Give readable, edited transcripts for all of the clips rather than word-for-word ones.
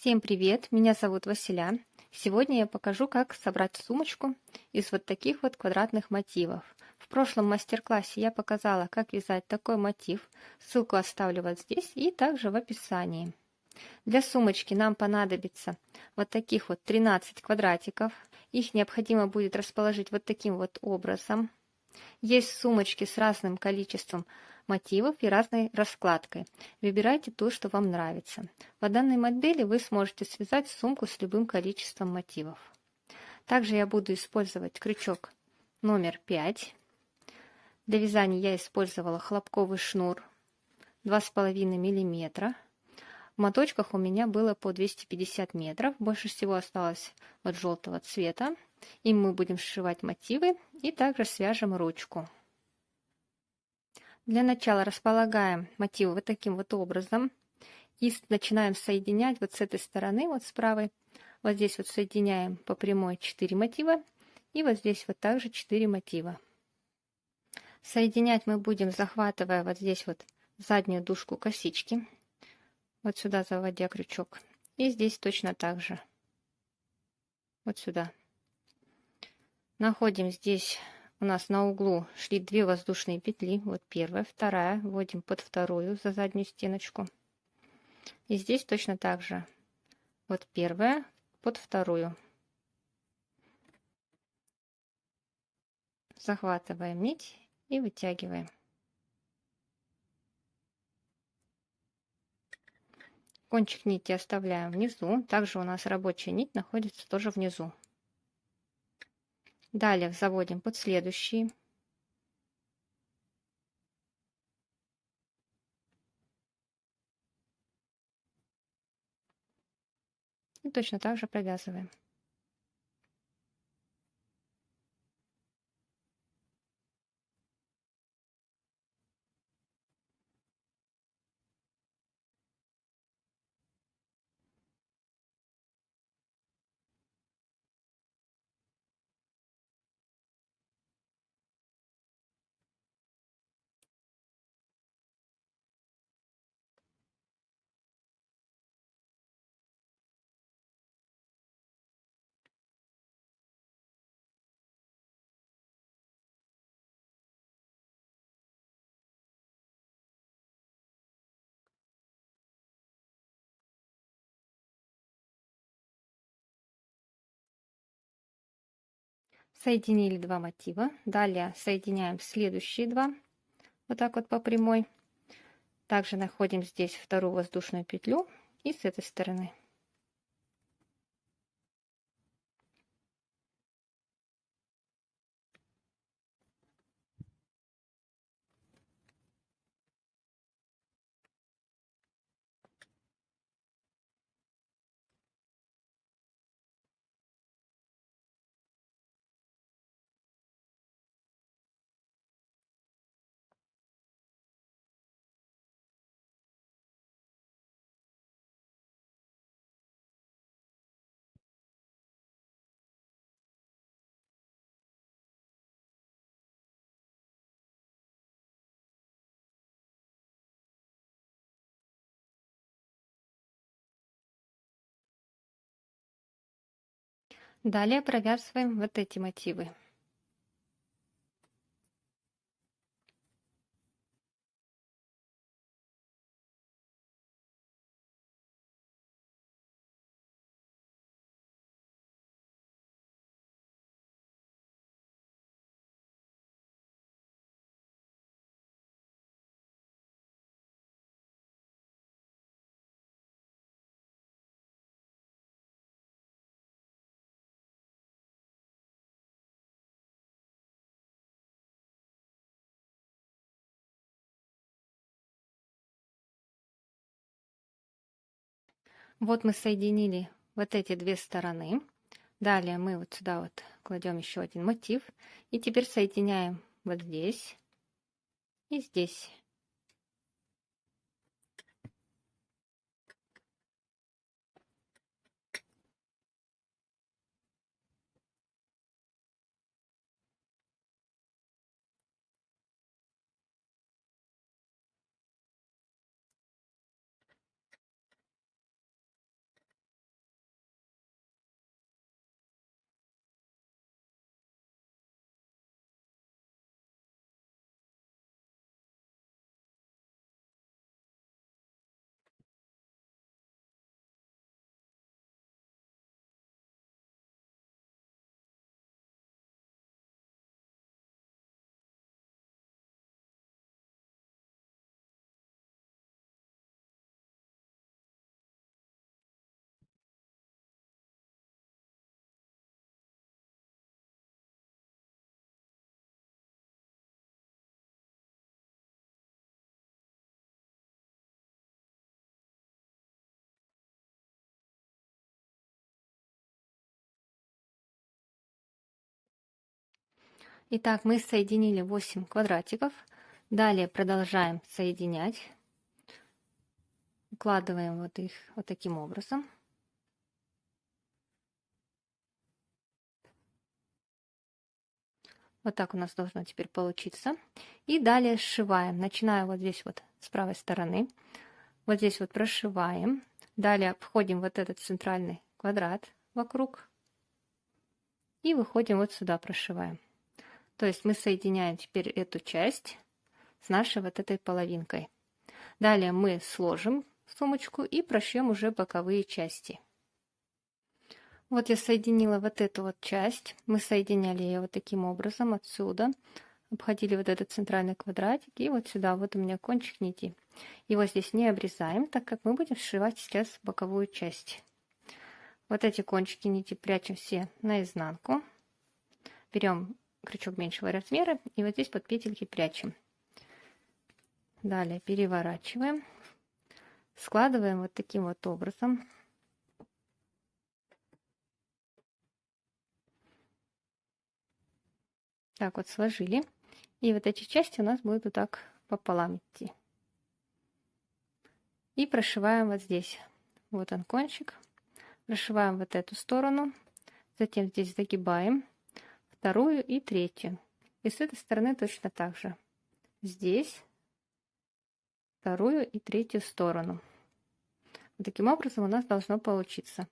Всем привет, меня зовут Василя. Сегодня я покажу, как собрать сумочку из вот таких вот квадратных мотивов. В прошлом мастер-классе я показала, как вязать такой мотив. Ссылку оставлю вот здесь и также в описании. Для сумочки нам понадобится вот таких вот 13 квадратиков. Их необходимо будет расположить вот таким вот образом. Есть сумочки с разным количеством мотивов и разной раскладкой. Выбирайте то, что вам нравится. По данной модели вы сможете связать сумку с любым количеством мотивов. Также я буду использовать крючок номер 5. Для вязания я использовала хлопковый шнур 2,5 мм. В моточках у меня было по 250 метров. Больше всего осталось вот желтого цвета. Им мы будем сшивать мотивы и также свяжем ручку. Для начала располагаем мотивы вот таким вот образом и начинаем соединять вот с этой стороны, вот с правой. Вот здесь вот соединяем по прямой 4 мотива и вот здесь вот также 4 мотива. Соединять мы будем, захватывая вот здесь вот заднюю дужку косички. Вот сюда заводя крючок. И здесь точно так же. Вот сюда. Находим здесь у нас на углу шли 2 воздушные петли. Вот первая, вторая. Вводим под вторую за заднюю стеночку. И здесь точно так же. Вот первая под вторую. Захватываем нить и вытягиваем. Кончик нити оставляем внизу. Также у нас рабочая нить находится тоже внизу. Далее заводим под следующий. И точно так же провязываем. Соединили 2 мотива. Далее соединяем следующие 2. Вот так вот по прямой. Также находим здесь вторую воздушную петлю и с этой стороны. Далее провязываем вот эти мотивы. Вот мы соединили вот эти 2 стороны. Далее мы вот сюда вот кладем еще один мотив. И теперь соединяем вот здесь и здесь. Итак, мы соединили 8 квадратиков. Далее продолжаем соединять. Укладываем вот их вот таким образом. Вот так у нас должно теперь получиться. И далее сшиваем. Начиная вот здесь вот с правой стороны. Вот здесь вот прошиваем. Далее обходим вот этот центральный квадрат вокруг. И выходим вот сюда, прошиваем. То есть мы соединяем теперь эту часть с нашей вот этой половинкой. Далее мы сложим сумочку и прошьем уже боковые части. Вот я соединила вот эту вот часть. Мы соединяли ее вот таким образом отсюда. Обходили вот этот центральный квадратик. И вот сюда вот у меня кончик нити. Его здесь не обрезаем, так как мы будем сшивать сейчас боковую часть. Вот эти кончики нити прячем все наизнанку. Берем крючок меньшего размера и вот здесь под петельки прячем. Далее переворачиваем, складываем вот таким вот образом. Так вот сложили. И вот эти части у нас будут вот так пополам идти. И прошиваем вот здесь. Вот он кончик. Прошиваем вот эту сторону. Затем здесь загибаем вторую и третью. И с этой стороны точно так же. Здесь вторую и третью сторону. Вот таким образом у нас должно получиться.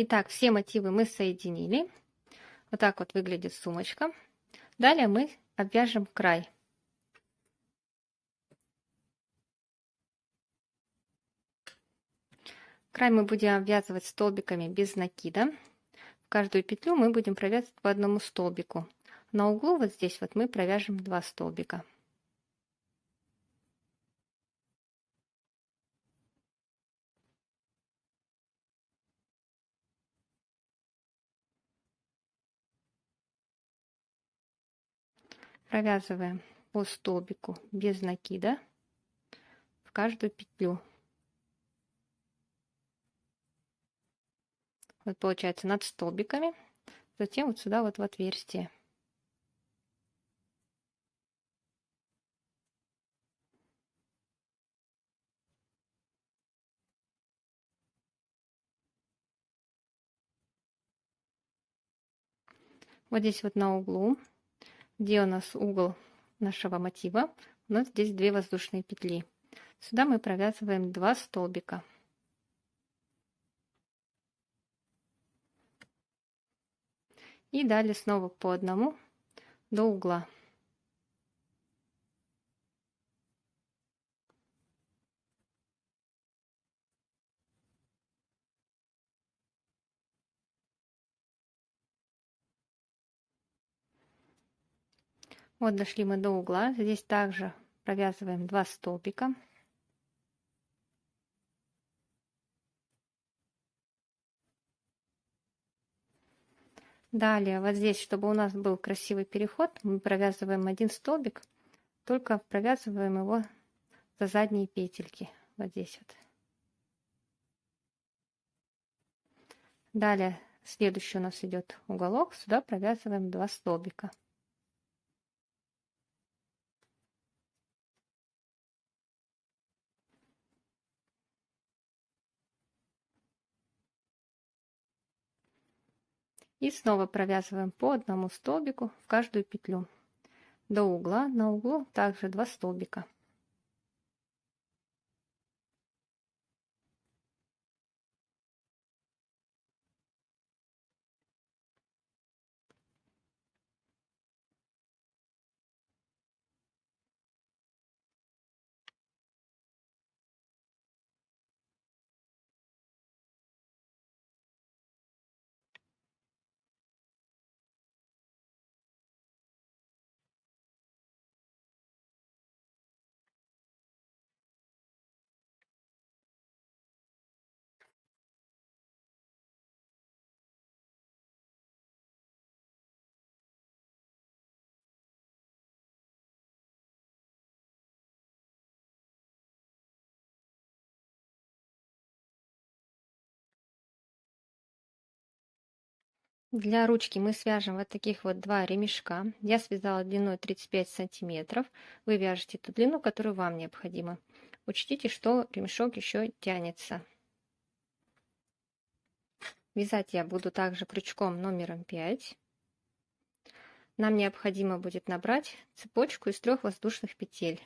Итак, все мотивы мы соединили. Вот так вот выглядит сумочка. Далее мы обвяжем край. Край мы будем обвязывать столбиками без накида. В каждую петлю мы будем провязывать по одному столбику. На углу вот здесь вот мы провяжем 2 столбика. Провязываем по столбику без накида в каждую петлю. Вот получается над столбиками, затем вот сюда вот в отверстие. Вот здесь вот на углу, где у нас угол нашего мотива, у нас здесь 2 воздушные петли. Сюда мы провязываем 2 столбика. И далее снова по одному до угла. Вот дошли мы до угла. Здесь также провязываем 2 столбика. Далее вот здесь, чтобы у нас был красивый переход, мы провязываем 1 столбик, только провязываем его за задние петельки. Вот здесь вот. Далее следующий у нас идет уголок, сюда провязываем 2 столбика. И снова провязываем по одному столбику в каждую петлю до угла. На углу также 2 столбика. Для ручки мы свяжем вот таких вот 2 ремешка. Я связала длиной 35 сантиметров. Вы вяжете ту длину, которую вам необходимо. Учтите, что ремешок еще тянется. Вязать я буду также крючком номером 5. Нам необходимо будет набрать цепочку из 3 воздушных петель.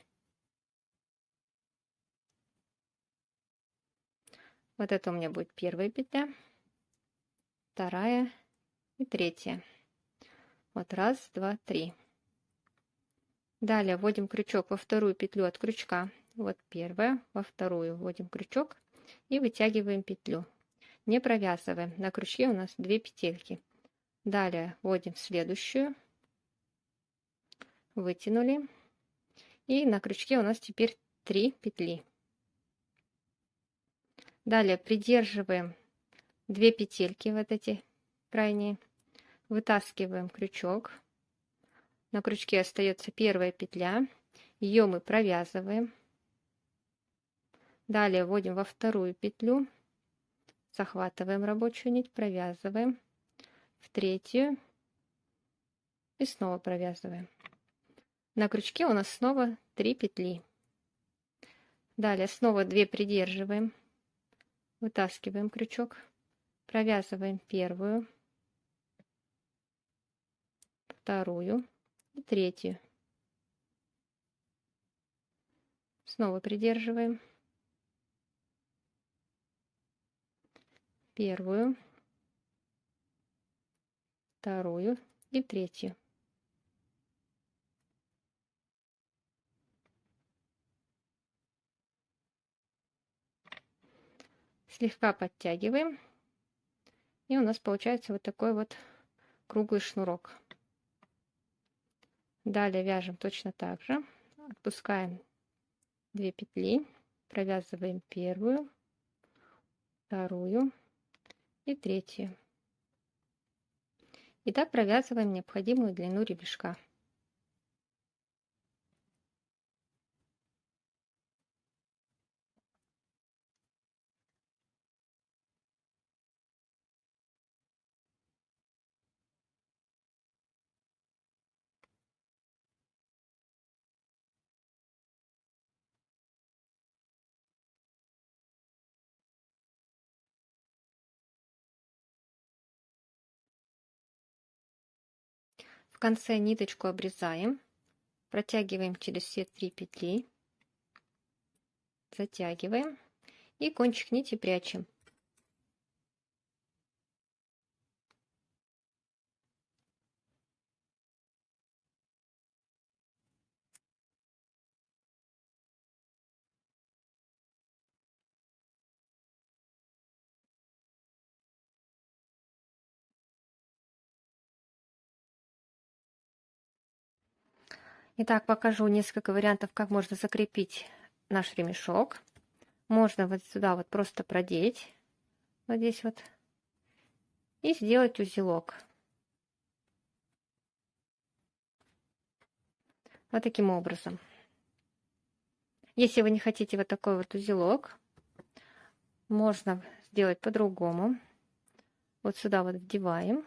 Вот это у меня будет первая петля, вторая и третья. Вот раз, два, три. Далее вводим крючок во вторую петлю от крючка. Вот первая, во вторую вводим крючок и вытягиваем петлю. Не провязываем. На крючке у нас 2 петельки. Далее вводим следующую, вытянули, и на крючке у нас теперь 3 петли. Далее придерживаем 2 петельки, вот эти крайние, вытаскиваем крючок. На крючке остается первая петля, ее мы провязываем. Далее вводим во вторую петлю, захватываем рабочую нить, провязываем в третью и снова провязываем. На крючке у нас снова 3 петли. Далее снова 2 придерживаем, вытаскиваем крючок, провязываем первую, вторую и третью. Снова придерживаем первую, вторую и третью. Слегка подтягиваем, и у нас получается вот такой вот круглый шнурок. Далее вяжем точно так же, отпускаем 2 петли, провязываем первую, вторую и третью. И так провязываем необходимую длину ремешка. В конце ниточку обрезаем, протягиваем через все 3 петли, затягиваем и кончик нити прячем. Итак, покажу несколько вариантов, как можно закрепить наш ремешок. Можно вот сюда вот просто продеть, вот здесь вот, и сделать узелок. Вот таким образом. Если вы не хотите вот такой вот узелок, можно сделать по-другому. Вот сюда вот вдеваем.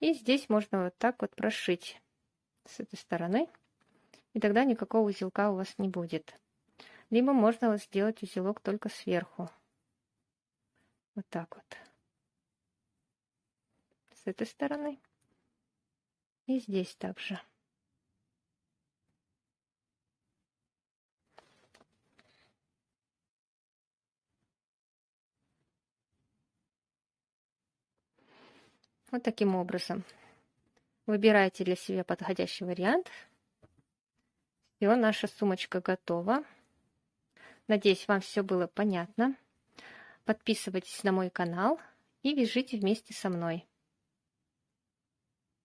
И здесь можно вот так вот прошить с этой стороны. И тогда никакого узелка у вас не будет. Либо можно вот сделать узелок только сверху. Вот так вот. с этой стороны. И здесь также. Вот таким образом. Выбирайте для себя подходящий вариант. Все, наша сумочка готова. Надеюсь, вам все было понятно. Подписывайтесь на мой канал и вяжите вместе со мной.